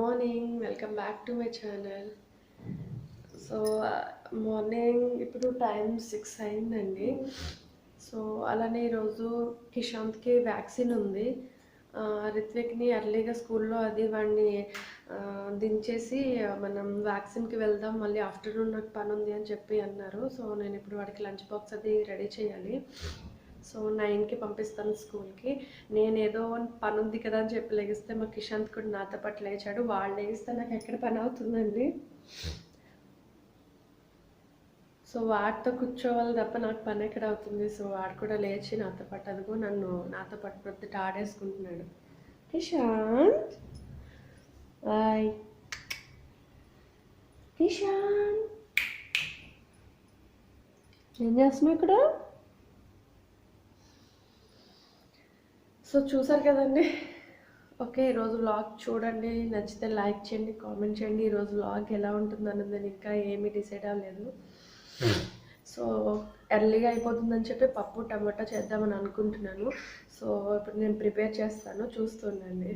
Morning. Welcome back to my channel. So, morning ఇప్పుడు time 6 అయిందండి. So, అలానే ఈరోజు కిషాంత్‌కి వ్యాక్సిన్ ఉంది. రిత్విక్‌ని ఎర్లీగా స్కూల్‌లో అది వాడిని దించేసి మనం వ్యాక్సిన్‌కి వెళ్దాం. మళ్ళీ ఆఫ్టర్‌నూన్ నాకు పనుంది అని చెప్పి అన్నారు. సో, నేనిప్పుడు వాడికి లంచ్ బాక్స్ అది రెడీ చేయాలి. సో 9కి పంపిస్తాను స్కూల్‌కి. నేనేదో పనుంది కదా అని చెప్పి లెగిస్తే మా కిషాంత్ కూడా నాతో పాటు లేచాడు. వాడు లెగిస్తే నాకు ఎక్కడ పని అవుతుందండి. సో వాడితో కూర్చోవాలి తప్ప నాకు పని ఎక్కడ అవుతుంది. సో వాడు కూడా లేచి నాతో పాటు అదిగో నన్ను నాతో పాటు ప్రొద్దుట ఆడేసుకుంటున్నాడు. కిషాంత్ హాయ్ కిషాంత్ ఏం చేస్తున్నావు ఇక్కడ? సో చూసారు కదండి. ఓకే, ఈరోజు వ్లాగ్ చూడండి, నచ్చితే లైక్ చేయండి, కామెంట్ చేయండి. ఈరోజు వ్లాగ్ ఎలా ఉంటుందన్నది నేను ఇంకా ఏమీ డిసైడ్ అవ్వలేదు. సో ఎర్లీగా అయిపోతుందని చెప్పి పప్పు టమాటా చేద్దామని అనుకుంటున్నాను. సో ఇప్పుడు నేను ప్రిపేర్ చేస్తాను, చూస్తుండండి.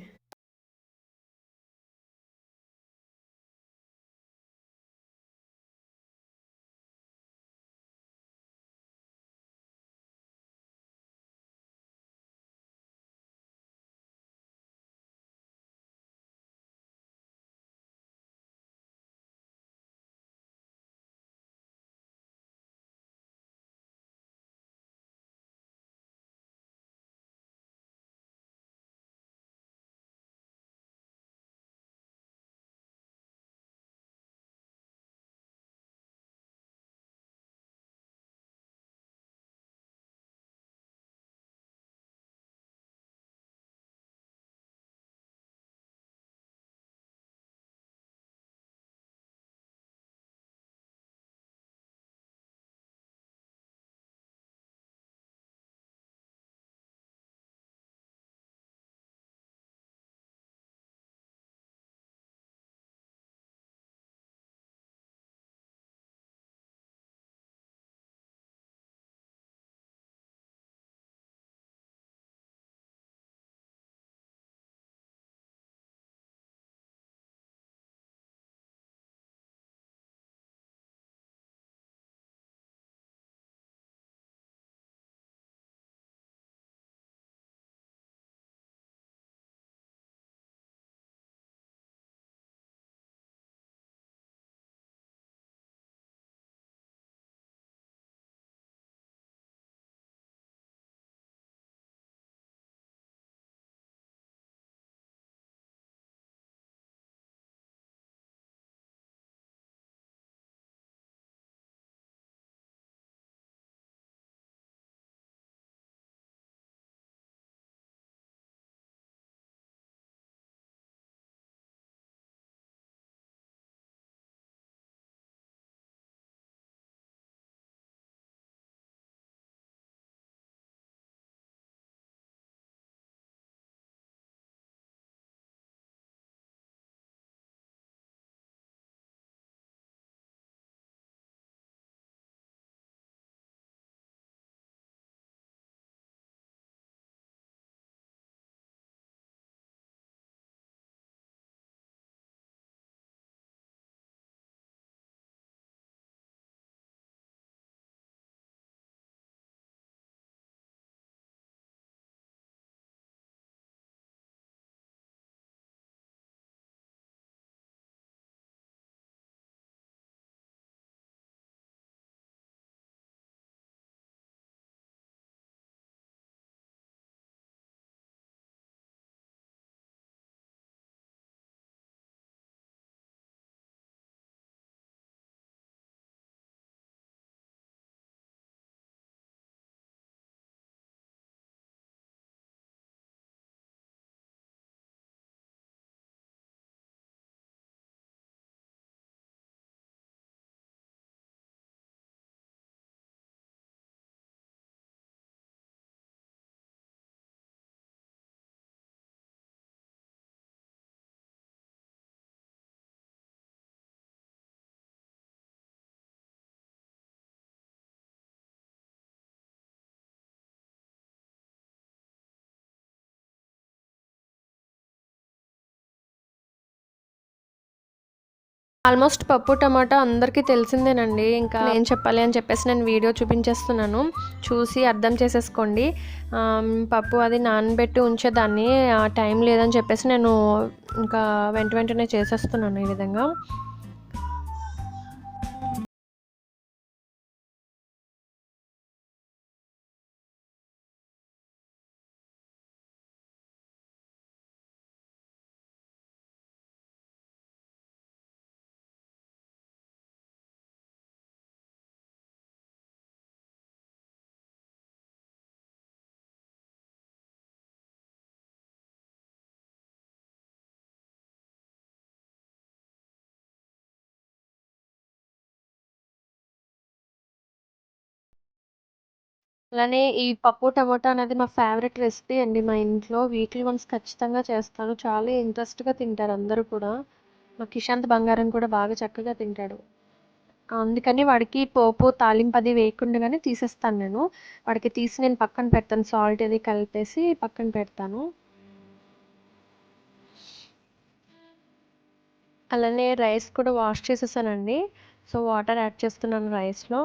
ఆల్మోస్ట్ పప్పు టమాటా అందరికీ తెలిసిందేనండి. ఇంకా ఏం చెప్పాలి అని చెప్పేసి నేను వీడియో చూపించేస్తున్నాను. చూసి అర్థం చేసేసుకోండి. పప్పు అది నానబెట్టి ఉంచేదాన్ని. టైం లేదని చెప్పేసి నేను ఇంకా వెంటనే చేసేస్తున్నాను ఈ విధంగా. అలానే ఈ పప్పు టమాటా అనేది మా ఫేవరెట్ రెసిపీ అండి మా ఇంట్లో. వీక్లీ వన్స్ ఖచ్చితంగా చేస్తాను. చాలా ఇంట్రెస్ట్‌గా తింటారు అందరూ కూడా. మా కిషాంత్ బంగారం కూడా బాగా చక్కగా తింటాడు. అందుకని వాడికి పోపు, తాలింపు అది వేయకుండానే తీసేస్తాను నేను. వాడికి తీసి నేను పక్కన పెడతాను. సాల్ట్ అది కలిపేసి పక్కన పెడతాను. అలానే రైస్ కూడా వాష్ చేసేసానండి. సో, వాటర్ యాడ్ చేస్తున్నాను రైస్‌లో.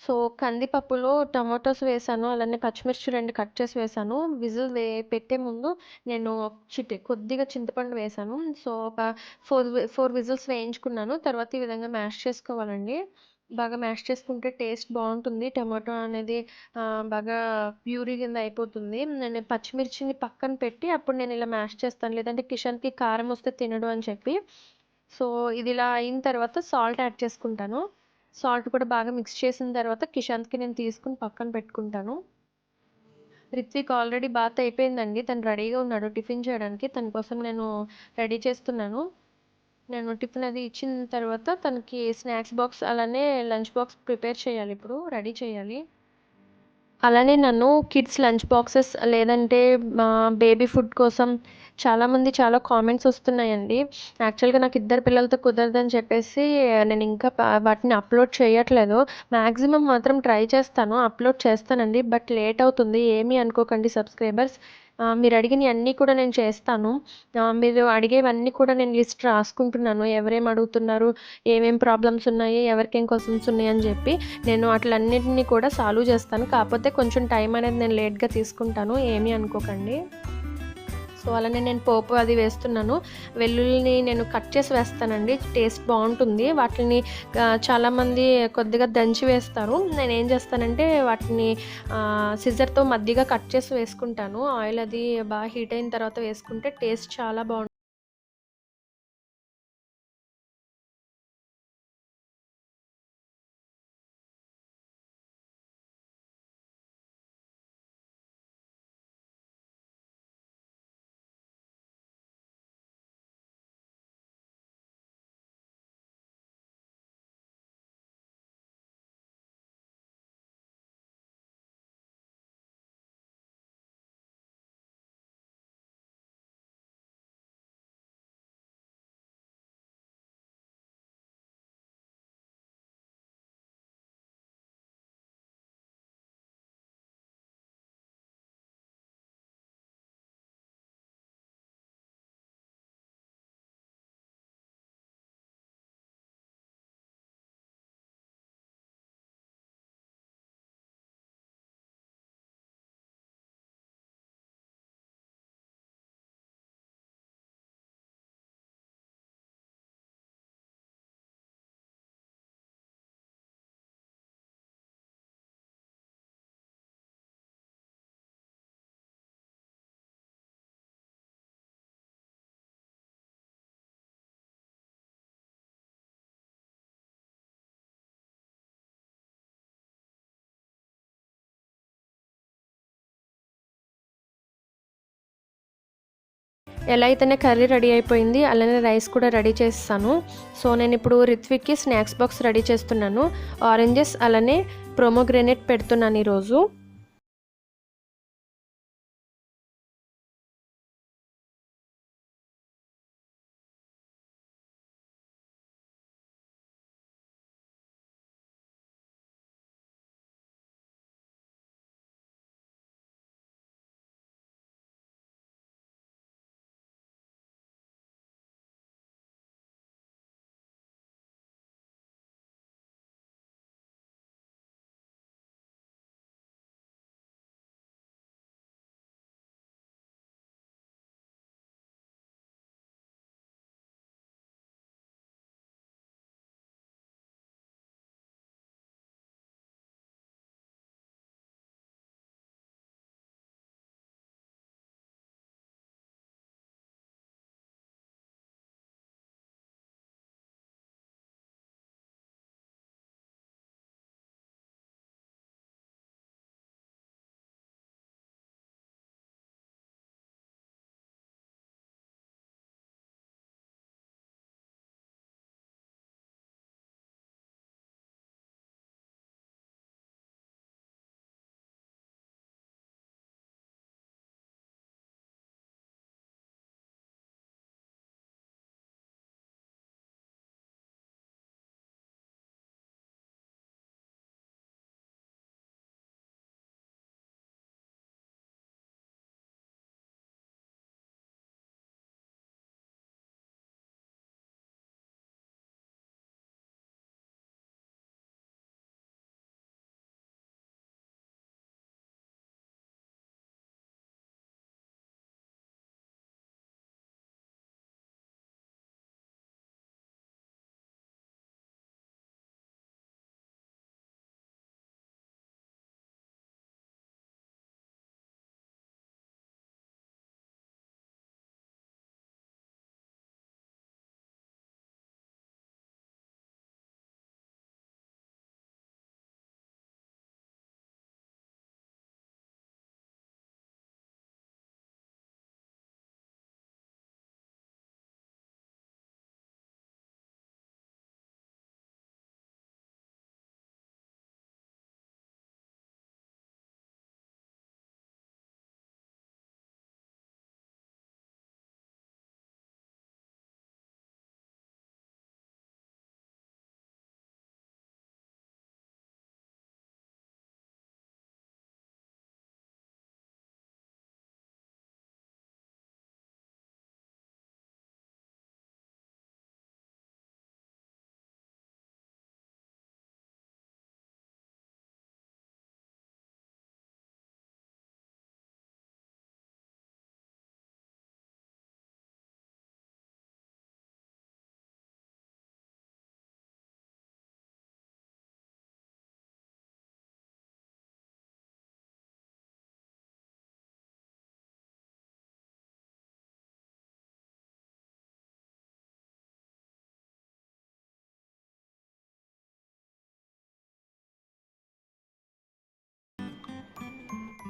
సో, కందిపప్పులో టమాటోస్ వేశాను. అలానే పచ్చిమిర్చి 2 కట్ చేసి వేశాను. విజిల్ పెట్టే ముందు నేను కొద్దిగా చింతపండు వేశాను. సో, ఒక 4 విజిల్స్ వేయించుకున్నాను. తర్వాత ఈ విధంగా మ్యాష్ చేసుకోవాలండి. బాగా మ్యాష్ చేసుకుంటే టేస్ట్ బావుంటుంది. టమాటో అనేది బాగా ప్యూరీ కింద అయిపోతుంది. నేను పచ్చిమిర్చిని పక్కన పెట్టి అప్పుడు నేను ఇలా మ్యాష్ చేస్తాను. లేదంటే కిషన్‌కి కారం వస్తే తినడు అని చెప్పి. సో, ఇది ఇలా అయిన తర్వాత సాల్ట్ యాడ్ చేసుకుంటాను. సాల్ట్ కూడా బాగా మిక్స్ చేసిన తర్వాత కిషాంత్‌కి నేను తీసుకొని పక్కన పెట్టుకుంటాను. రిత్విక్ ఆల్రెడీ బాత్ అయిపోయిందండి. తను రెడీగా ఉన్నాడు టిఫిన్ చేయడానికి. తన కోసం నేను రెడీ చేస్తున్నాను. నేను టిఫిన్ అది ఇచ్చిన తర్వాత తనకి స్నాక్స్ బాక్స్ అలానే లంచ్ బాక్స్ ప్రిపేర్ చేయాలి ఇప్పుడు. రెడీ చేయాలి. అలానే నన్ను కిడ్స్ లంచ్ బాక్సెస్ లేదంటే బేబీ ఫుడ్ కోసం చాలామంది చాలా కామెంట్స్ వస్తున్నాయండి. యాక్చువల్‌గా నాకు ఇద్దరు పిల్లలతో కుదరదని చెప్పేసి నేను ఇంకా వాటిని అప్‌లోడ్ చేయట్లేదు. మాక్సిమం మాత్రం ట్రై చేస్తాను. అప్‌లోడ్ చేస్తానండి. బట్ లేట్ అవుతుంది. ఏమీ అనుకోకండి సబ్స్క్రైబర్స్. మీరు అడిగినయన్నీ కూడా నేను చేస్తాను. మీరు అడిగేవన్నీ కూడా నేను లిస్ట్ రాసుకుంటున్నాను. ఎవరేమి అడుగుతున్నారు, ఏమేం ప్రాబ్లమ్స్ ఉన్నాయి, ఎవరికేం క్వెషన్స్ ఉన్నాయని చెప్పి. నేను అట్లన్నిటిని కూడా సాల్వ్ చేస్తాను. కాకపోతే కొంచెం టైం అనేది నేను లేట్‌గా తీసుకుంటాను. ఏమీ అనుకోకండి. సో, అలానే నేను పోపు అది వేస్తున్నాను. వెల్లుల్లిని నేను కట్ చేసి వేస్తానండి. టేస్ట్ బావుంటుంది. వాటిని చాలామంది కొద్దిగా దంచి వేస్తారు. నేనేం చేస్తానంటే వాటిని సిజర్‌తో మధ్యగా కట్ చేసి వేసుకుంటాను. ఆయిల్ అది బాగా హీట్ అయిన తర్వాత వేసుకుంటే టేస్ట్ చాలా బావుంటుంది. ఎలా అయితేనే కర్రీ రెడీ అయిపోయింది. అలానే రైస్ కూడా రెడీ చేసేసాను. సో, నేనిప్పుడు రిత్విక్‌కి స్నాక్స్ బాక్స్ రెడీ చేస్తున్నాను. ఆరెంజెస్ అలానే ప్రొమోగ్రానేట్ పెడుతున్నాను ఈరోజు.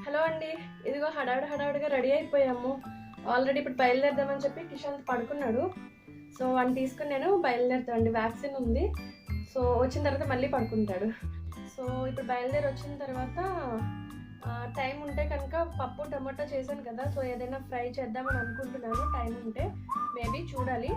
హలో అండి. ఇదిగో హడావిడిగా రెడీ అయిపోయాము. ఆల్రెడీ ఇప్పుడు బయలుదేరదామని చెప్పి కిషాంత్ పడుకున్నాడు. సో వాడిని తీసుకుని నేను బయలుదేరుతానండి. వ్యాక్సిన్ ఉంది. సో వచ్చిన తర్వాత మళ్ళీ పడుకుంటాడు. సో ఇప్పుడు బయలుదేరి వచ్చిన తర్వాత టైం ఉంటే కనుక పప్పు టమాటా చేశాను కదా, సో ఏదైనా ఫ్రై చేద్దామని అనుకుంటున్నాను. టైం ఉంటే మేబీ చూడాలి.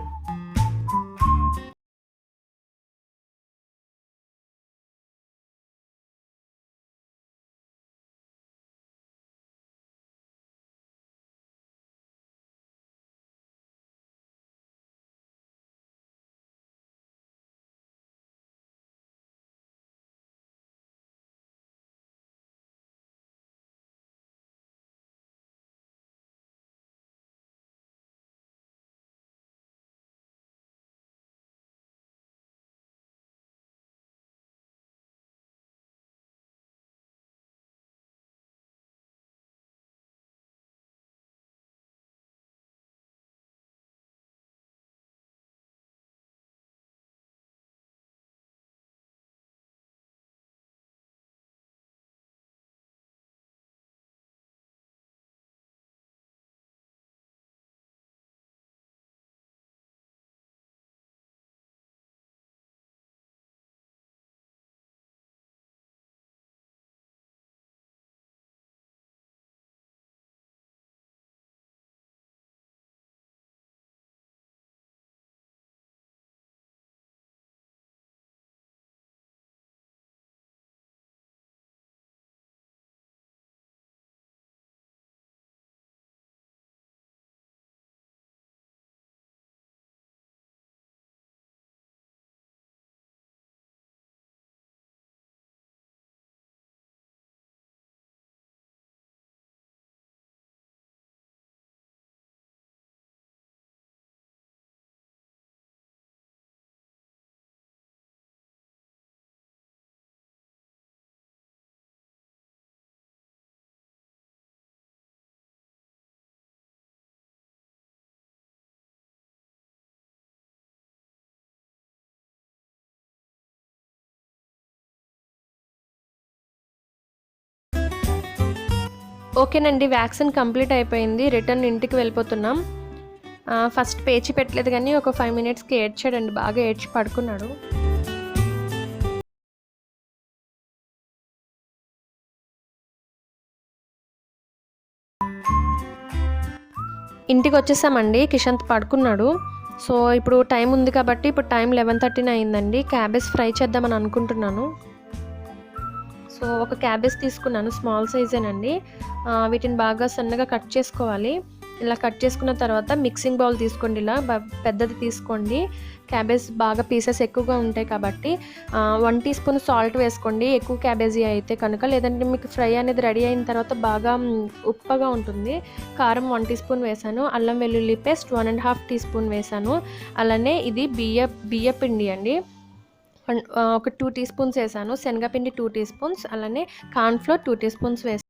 ఓకేనండి, వ్యాక్సిన్ కంప్లీట్ అయిపోయింది. రిటర్న్ ఇంటికి వెళ్ళిపోతున్నాం. ఫస్ట్ పేచి పెట్టలేదు కానీ ఒక 5 మినిట్స్కి ఏడ్చాడండి. బాగా ఏడ్చి పడుకున్నాడు. ఇంటికి వచ్చేసామండి. కిషాంత్ పడుకున్నాడు. సో ఇప్పుడు టైం ఉంది కాబట్టి ఇప్పుడు టైం 11:13 అయిందండి. క్యాబేజ్ ఫ్రై చేద్దామని అనుకుంటున్నాను. సో ఒక క్యాబేజ్ తీసుకున్నాను, స్మాల్ సైజేనండి. వీటిని బాగా సన్నగా కట్ చేసుకోవాలి. ఇలా కట్ చేసుకున్న తర్వాత మిక్సింగ్ బౌల్ తీసుకోండి. ఇలా పెద్దది తీసుకోండి. క్యాబేజ్ బాగా పీసెస్ ఎక్కువగా ఉంటాయి కాబట్టి 1 టీ స్పూన్ సాల్ట్ వేసుకోండి, ఎక్కువ క్యాబేజీ అయితే కనుక. లేదంటే మీకు ఫ్రై అనేది రెడీ అయిన తర్వాత బాగా ఉప్పగా ఉంటుంది. కారం 1 టీ స్పూన్ వేసాను. అల్లం వెల్లుల్లి పేస్ట్ 1.5 టీ స్పూన్ వేసాను. అలానే ఇది బియ్య పిండి అండి, ఒక 2 టీ స్పూన్స్ వేసాను. శనగపిండి 2 టీ స్పూన్స్, అలానే కార్న్‌ఫ్లోర్ 2 టీ స్పూన్స్ వేసాను.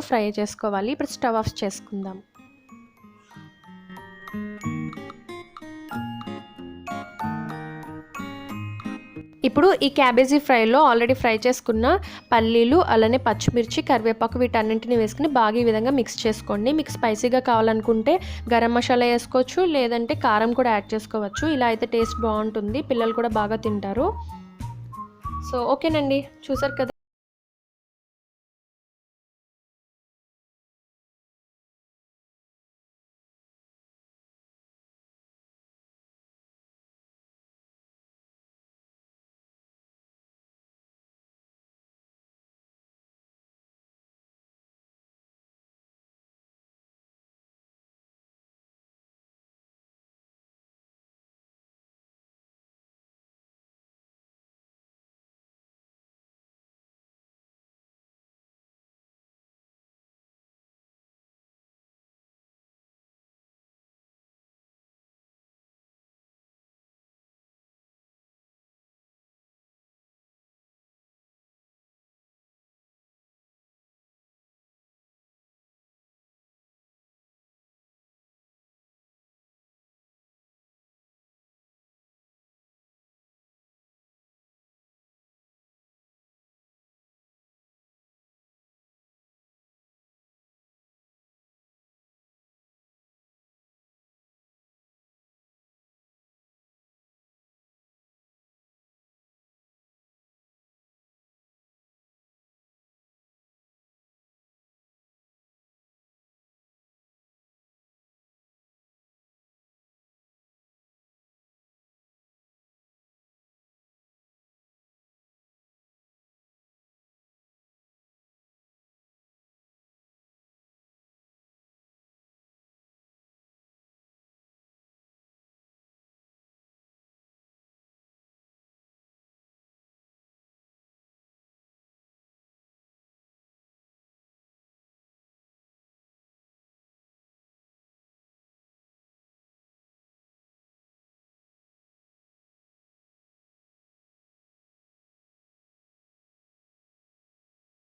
ఫ్రై చేసుకోవాలి. ఇప్పుడు స్టవ్ ఆఫ్ చేసుకుందాం. ఇప్పుడు ఈ క్యాబేజీ ఫ్రైలో ఆల్రెడీ ఫ్రై చేసుకున్న పల్లీలు, అలానే పచ్చిమిర్చి, కరివేపాకు వీటన్నింటిని వేసుకుని బాగా ఈ విధంగా మిక్స్ చేసుకోండి. మీకు స్పైసీగా కావాలనుకుంటే గరం మసాలా వేసుకోవచ్చు, లేదంటే కారం కూడా యాడ్ చేసుకోవచ్చు. ఇలా అయితే టేస్ట్ బాగుంటుంది, పిల్లలు కూడా బాగా తింటారు. సో ఓకేనండి, చూసారు కదా.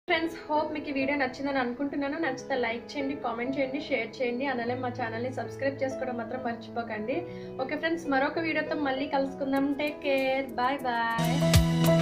ఫ్రెండ్స్, హోప్ మీకు ఈ వీడియో నచ్చిందని అనుకుంటున్నాను. నచ్చితే లైక్ చేయండి, కామెంట్ చేయండి, షేర్ చేయండి, అలానే మా ఛానల్ని సబ్స్క్రైబ్ చేసుకోవడం మాత్రం మర్చిపోకండి. ఓకే ఫ్రెండ్స్, మరొక వీడియోతో మళ్ళీ కలుసుకుందాం. Take care, bye bye.